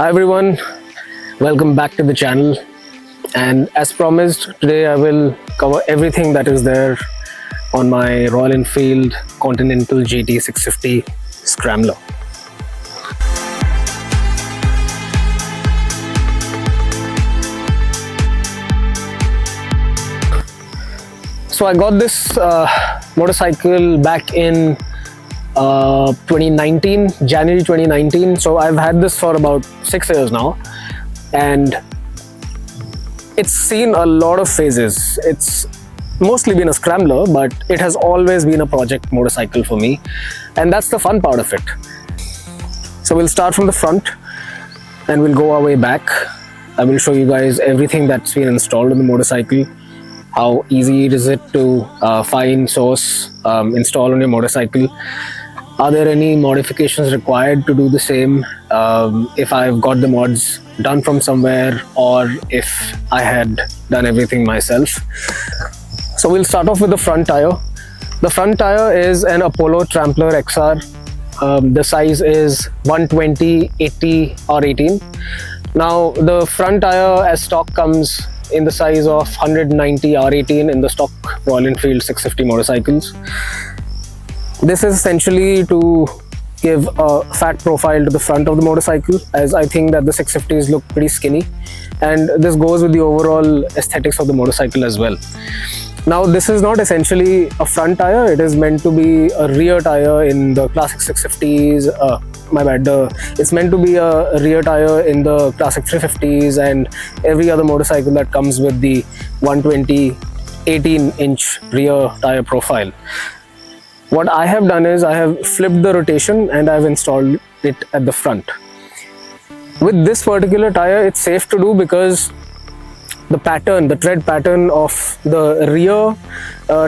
Hi everyone, welcome back to the channel, and as promised, today I will cover everything that is there on my Royal Enfield Continental GT 650 Scrambler. So I got this motorcycle back in 2019, January 2019. So I've had this for about 6 years now, and it's seen a lot of phases. It's mostly been a scrambler, but it has always been a project motorcycle for me, and that's the fun part of it. So we'll start from the front and we'll go our way back. I will show you guys everything that's been installed on the motorcycle, how easy it is to find, source, install on your motorcycle. Are there any modifications required to do the same, if I've got the mods done from somewhere, or if I had done everything myself. So we'll start off with the front tire. The front tire is an Apollo Trampler XR. The size is 120, 80 or 18. Now the front tire as stock comes in the size of 190 R18 in the stock Royal Enfield 650 motorcycles. This is essentially to give a fat profile to the front of the motorcycle, as I think that the 650s look pretty skinny, and this goes with the overall aesthetics of the motorcycle as well. Now this is not essentially a front tire, it is meant to be a rear tire in the classic 650s. It's meant to be a rear tire in the classic 350s and every other motorcycle that comes with the 120 18-inch rear tire profile. What I have done is I have flipped the rotation and I've installed it at the front. With this particular tire, it's safe to do because the pattern, the tread pattern of the rear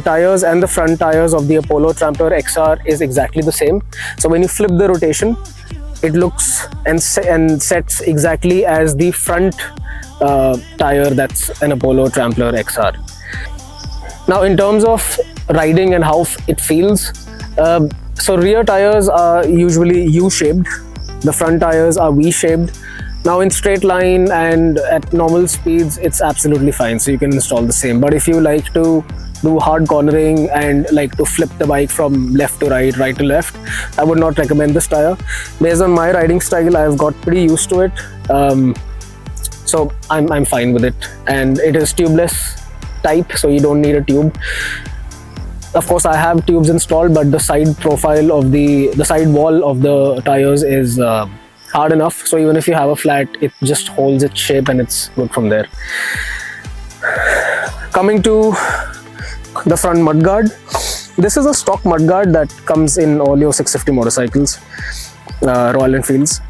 tires and the front tires of the Apollo Trampler XR is exactly the same. So when you flip the rotation, it looks and sets exactly as the front tire that's an Apollo Trampler XR. Now in terms of riding and how it feels, so rear tires are usually U-shaped, the front tires are V-shaped. Now in straight line and at normal speeds, it's absolutely fine, so you can install the same. But if you like to do hard cornering and like to flip the bike from left to right, right to left, I would not recommend this tire. Based on my riding style, I've got pretty used to it, so I'm fine with it. And it is tubeless type, so you don't need a tube. Of course I have tubes installed, but the side profile of the side wall of the tires is hard enough, so even if you have a flat, it just holds its shape and it's good from there. Coming to the front mudguard, this is a stock mudguard that comes in all your 650 motorcycles, Royal Enfields.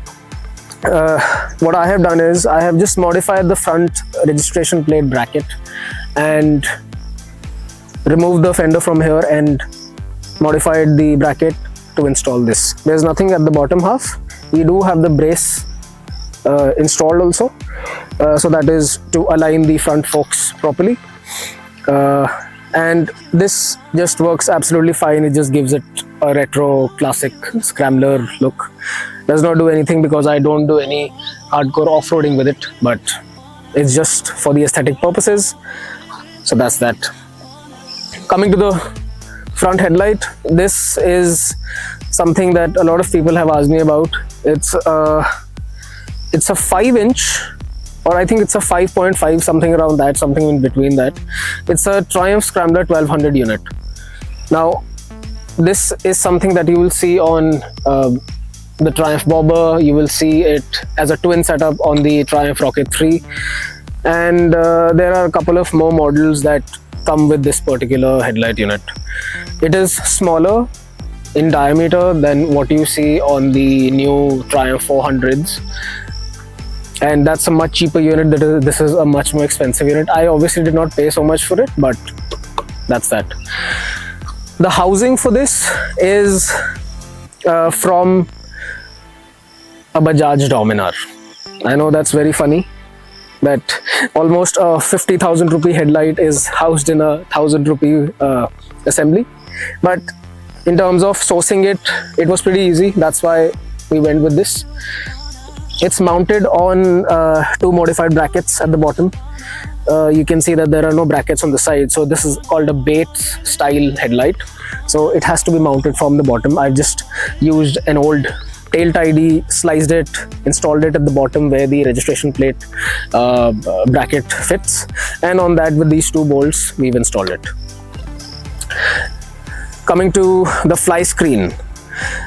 What I have done is I have just modified the front registration plate bracket and removed the fender from here and modified the bracket to install this. There's nothing at the bottom half. We do have the brace installed also, so that is to align the front forks properly, and this just works absolutely fine. It just gives it a retro classic scrambler look. Does not do anything because I don't do any hardcore off-roading with it, but it's just for the aesthetic purposes. So that's that. Coming to the front headlight, this is something that a lot of people have asked me about. It's a 5-inch, or I think it's a 5.5, something around that, something in between that. It's a Triumph Scrambler 1200 unit. Now this is something that you will see on the Triumph Bobber. You will see it as a twin setup on the Triumph Rocket 3, and there are a couple of more models that come with this particular headlight unit. It is smaller in diameter than what you see on the new Triumph 400s, and that's a much cheaper unit. This is a much more expensive unit. I obviously did not pay so much for it, but that's that. The housing for this is from a Bajaj Dominar. I know that's very funny, that almost a 50,000 rupee headlight is housed in a 1,000 rupee assembly, but in terms of sourcing it, it was pretty easy. That's why we went with this. It's mounted on two modified brackets at the bottom. You can see that there are no brackets on the side, so this is called a Bates style headlight. So it has to be mounted from the bottom. I've just used an old tail tidy, sliced it, installed it at the bottom where the registration plate bracket fits, and on that with these two bolts we've installed it. Coming to the fly screen.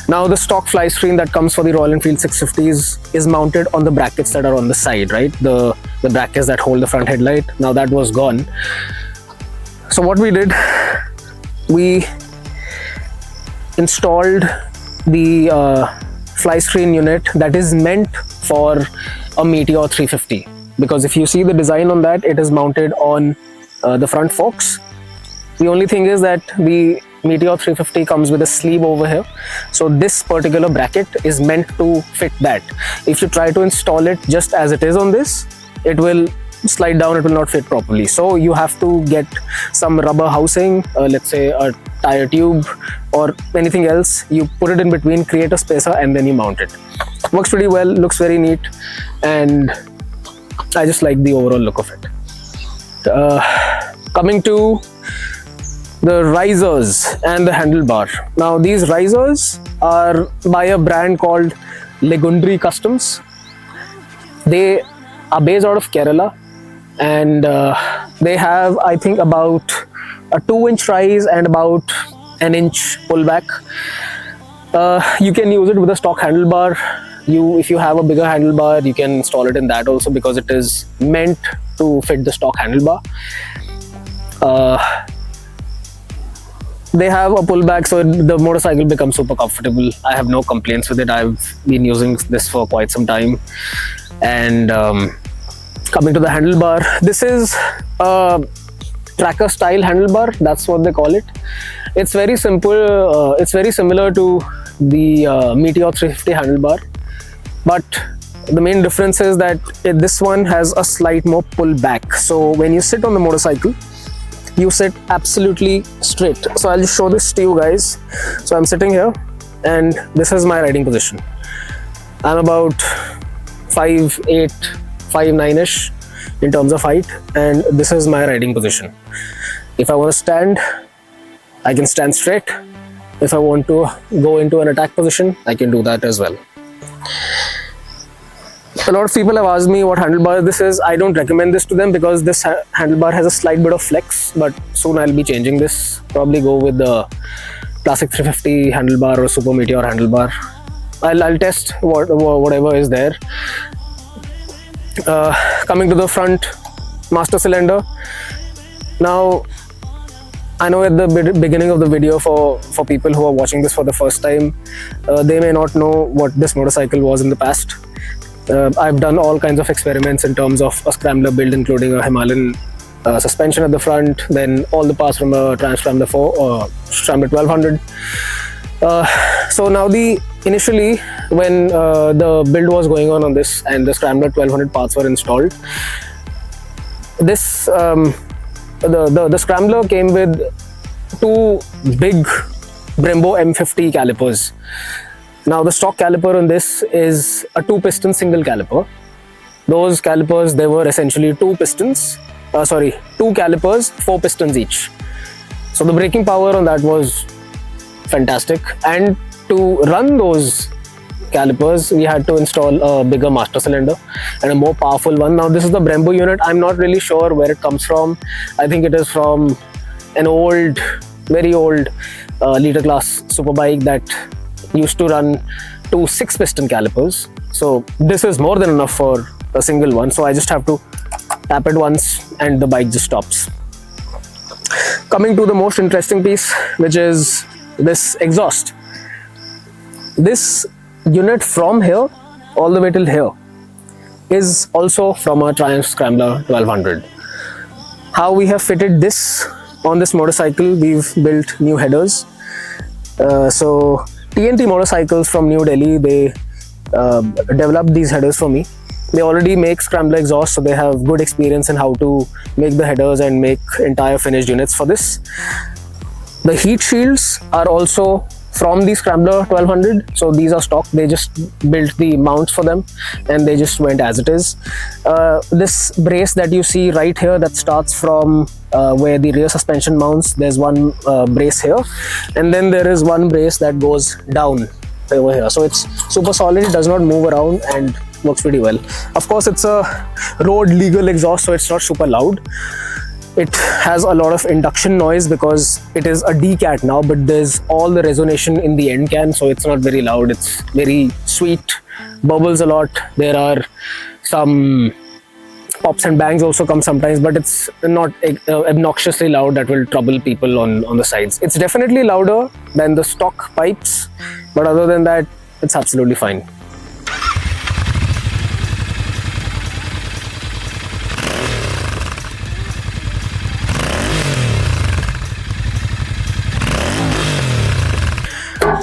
Now the stock fly screen that comes for the Royal Enfield 650s is mounted on the brackets that are on the side, right? The brackets that hold the front headlight. Now that was gone. So what we did, we installed the fly screen unit that is meant for a Meteor 350, because if you see the design on that, it is mounted on the front forks. The only thing is that the Meteor 350 comes with a sleeve over here, so this particular bracket is meant to fit that. If you try to install it just as it is on this, it will slide down, it will not fit properly. So you have to get some rubber housing, let's say a tire tube or anything else. You put it in between, create a spacer, and then you mount it. Works pretty well, looks very neat, and I just like the overall look of it. Coming to the risers and the handlebar. Now these risers are by a brand called Legundry Customs. They are based out of Kerala, and they have, I think, about a 2-inch rise and about an inch pullback. You can use it with a stock handlebar. If you have a bigger handlebar, you can install it in that also, because it is meant to fit the stock handlebar. They have a pullback, so the motorcycle becomes super comfortable. I have no complaints with it. I've been using this for quite some time. And coming to the handlebar, this is a tracker style handlebar, that's what they call it. It's very simple. It's very similar to the Meteor 350 handlebar, but the main difference is that this one has a slight more pullback. So when you sit on the motorcycle, you sit absolutely straight. So I'll just show this to you guys. So I'm sitting here, and this is my riding position. I'm about 5'8", 5'9"-ish in terms of height, and this is my riding position. If I want to stand, I can stand straight. If I want to go into an attack position, I can do that as well. A lot of people have asked me what handlebar this is. I don't recommend this to them because this handlebar has a slight bit of flex, but soon I'll be changing this. Probably go with the classic 350 handlebar or Super Meteor handlebar. I'll test whatever is there. Coming to the front master cylinder. Now, I know at the beginning of the video, for people who are watching this for the first time, they may not know what this motorcycle was in the past. I've done all kinds of experiments in terms of a Scrambler build, including a Himalayan suspension at the front, then all the parts from a Scrambler 1200. So now initially when the build was going on this and the Scrambler 1200 parts were installed, this the Scrambler came with two big Brembo M50 calipers. Now the stock caliper on this is a 2-piston single caliper. Those calipers, they were essentially 2 calipers, 4 pistons each. So the braking power on that was fantastic, and to run those calipers we had to install a bigger master cylinder and a more powerful one. Now this is the Brembo unit. I'm not really sure where it comes from. I think it is from an old, very old liter class superbike that used to run 2 6-piston calipers. So this is more than enough for a single one, so I just have to tap it once and the bike just stops. Coming to the most interesting piece, which is this exhaust. This unit from here all the way till here is also from a Triumph Scrambler 1200. How we have fitted this on this motorcycle, we've built new headers. So TNT Motorcycles from New Delhi, they developed these headers for me. They already make Scrambler exhaust, so they have good experience in how to make the headers and make entire finished units for this. The heat shields are also from the Scrambler 1200. So these are stock. They just built the mounts for them and they just went as it is. This brace that you see right here, that starts from where the rear suspension mounts, there's one brace here, and then there is one brace that goes down over here. So it's super solid, it does not move around and works pretty well. Of course, it's a road legal exhaust, so it's not super loud. It has a lot of induction noise because it is a D-cat now, but there's all the resonation in the end can, so it's not very loud. It's very sweet, bubbles a lot. There are some pops and bangs also come sometimes, but it's not obnoxiously loud that will trouble people on the sides. It's definitely louder than the stock pipes, but other than that, it's absolutely fine.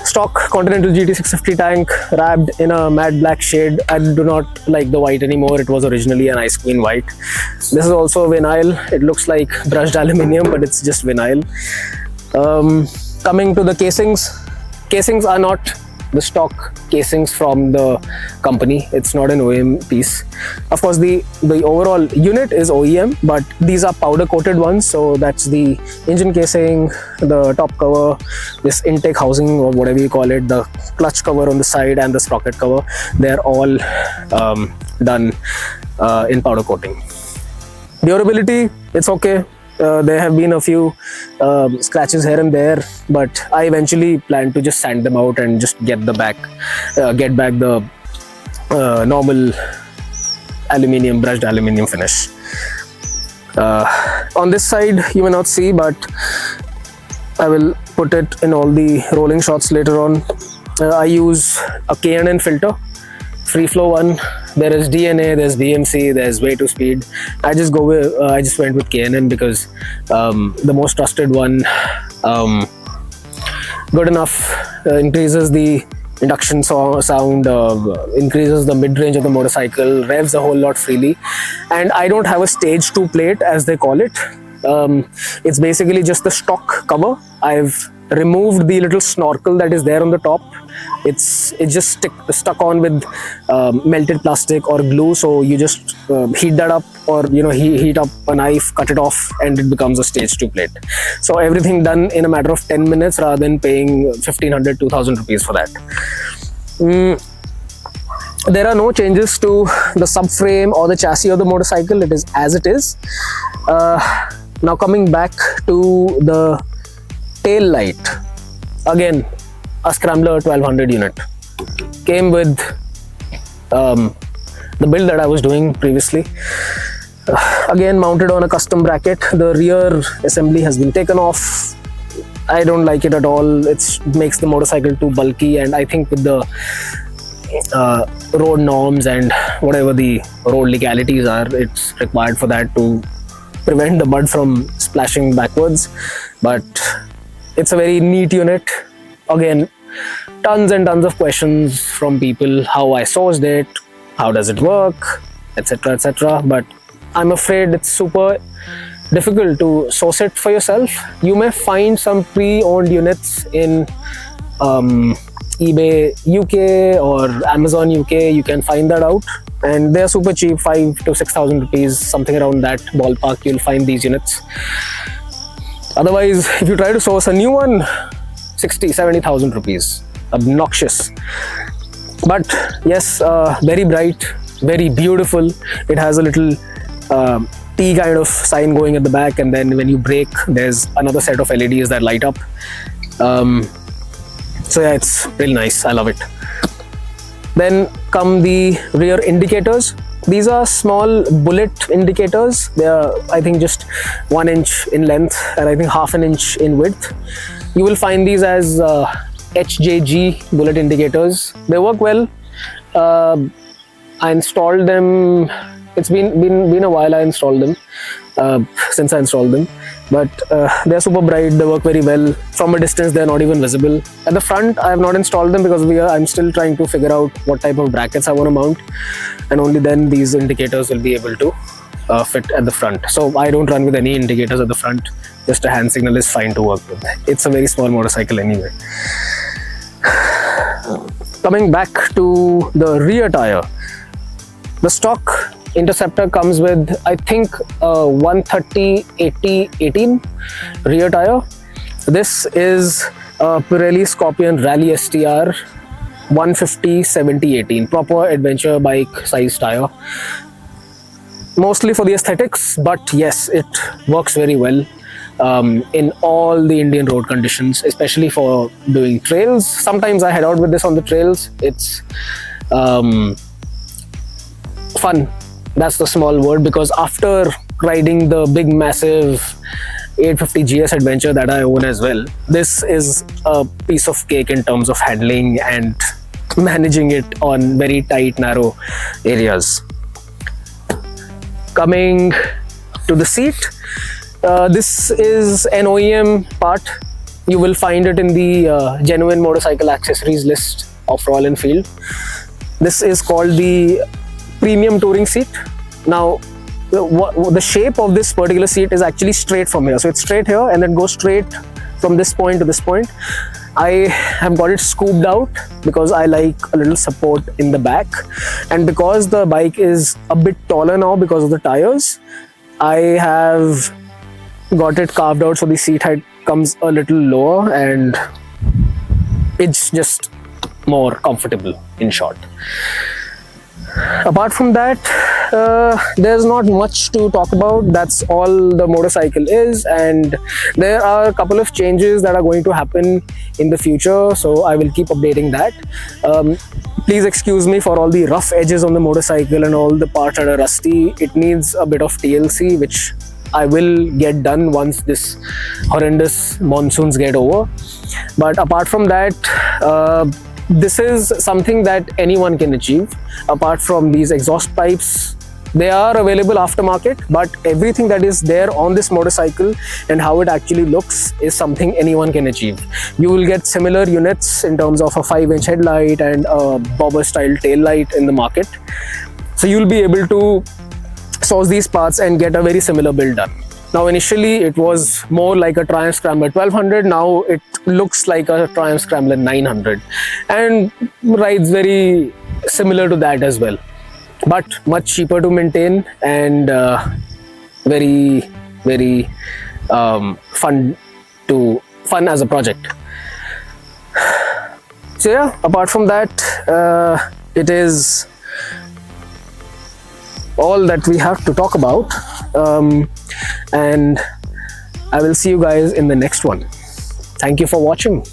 Stock Continental GT 650 tank, wrapped in a matte black shade. I do not like the white anymore. It was originally an ice cream white. This is also vinyl. It looks like brushed aluminium, but it's just vinyl. Coming to the casings are not the stock casings from the company. It's not an OEM piece. Of course, the overall unit is OEM, but these are powder coated ones. So that's the engine casing, the top cover, this intake housing or whatever you call it, the clutch cover on the side, and the sprocket cover. They're all done in powder coating. Durability, it's okay. There have been a few scratches here and there, but I eventually plan to just sand them out and just get back the normal brushed aluminium finish. On this side you may not see, but I will put it in all the rolling shots later on. I use a K&N filter, free flow one. There is DNA, there's BMC, there's way to speed. I just went with K&N because the most trusted one, good enough, increases the induction sound, increases the mid-range of the motorcycle, revs a whole lot freely, and I don't have a stage 2 plate as they call it. It's basically just the stock cover. I've removed the little snorkel that is there on the top. It's just stuck on with melted plastic or glue, so you just heat that up, or heat up a knife, cut it off, and it becomes a stage 2 plate. So everything done in a matter of 10 minutes rather than paying 1500 2000 rupees for that. There are no changes to the subframe or the chassis of the motorcycle. It is as it is. Now coming back to the tail light, again a Scrambler 1200 unit. Came with the build that I was doing previously. Again mounted on a custom bracket. The rear assembly has been taken off. I don't like it at all. It makes the motorcycle too bulky, and I think with the road norms and whatever the road legalities are, it's required for that to prevent the mud from splashing backwards. But it's a very neat unit. Again, tons and tons of questions from people: how I sourced it, how does it work, etc, etc. But I'm afraid it's super difficult to source it for yourself. You may find some pre-owned units in eBay UK or Amazon UK. You can find that out, and they're super cheap, 5,000 to 6,000 rupees, something around that ballpark. You'll find these units. Otherwise, if you try to source a new one, 60,000-70,000 rupees. Obnoxious. But yes, very bright, very beautiful. It has a little T kind of sign going at the back, and then when you brake, there's another set of LEDs that light up. So yeah, it's really nice. I love it. Then come the rear indicators. These are small bullet indicators. They are, I think, just 1 inch in length and I think half an inch in width. You will find these as HJG bullet indicators. They work well. I installed them. It's been a while I installed them, since I installed them, but they're super bright. They work very well. From a distance, they're not even visible. At the front, I have not installed them because I'm still trying to figure out what type of brackets I want to mount, and only then these indicators will be able to fit at the front. So I don't run with any indicators at the front. Just a hand signal is fine to work with. It's a very small motorcycle anyway. Coming back to the rear tire, the stock Interceptor comes with, I think, 130/80/18 rear tire. This is a Pirelli Scorpion Rally STR 150/70/18, proper adventure bike size tire. Mostly for the aesthetics, but yes, it works very well in all the Indian road conditions, especially for doing trails. Sometimes I head out with this on the trails. It's fun. That's the small word, because after riding the big massive 850 GS adventure that I own as well, this is a piece of cake in terms of handling and managing it on very tight, narrow areas. Coming to the seat, this is an OEM part. You will find it in the genuine motorcycle accessories list of Royal Enfield. This is called the premium touring seat. Now, the shape of this particular seat is actually straight from here. So it's straight here and then goes straight from this point to this point. I have got it scooped out because I like a little support in the back, and because the bike is a bit taller now because of the tires, I have got it carved out so the seat height comes a little lower and it's just more comfortable, in short. Apart from that, there's not much to talk about. That's all the motorcycle is, and there are a couple of changes that are going to happen in the future, so I will keep updating that. Please excuse me for all the rough edges on the motorcycle and all the parts that are rusty. It needs a bit of TLC, which I will get done once this horrendous monsoons get over. But apart from that, this is something that anyone can achieve. Apart from these exhaust pipes, they are available aftermarket, but everything that is there on this motorcycle and how it actually looks is something anyone can achieve. You will get similar units in terms of a 5-inch headlight and a bobber style tail light in the market. So you'll be able to source these parts and get a very similar build done. Now, initially it was more like a Triumph Scrambler 1200. Now it looks like a Triumph Scrambler 900 and rides very similar to that as well, but much cheaper to maintain and very fun as a project. So yeah, apart from that, it is all that we have to talk about, and I will see you guys in the next one. Thank you for watching.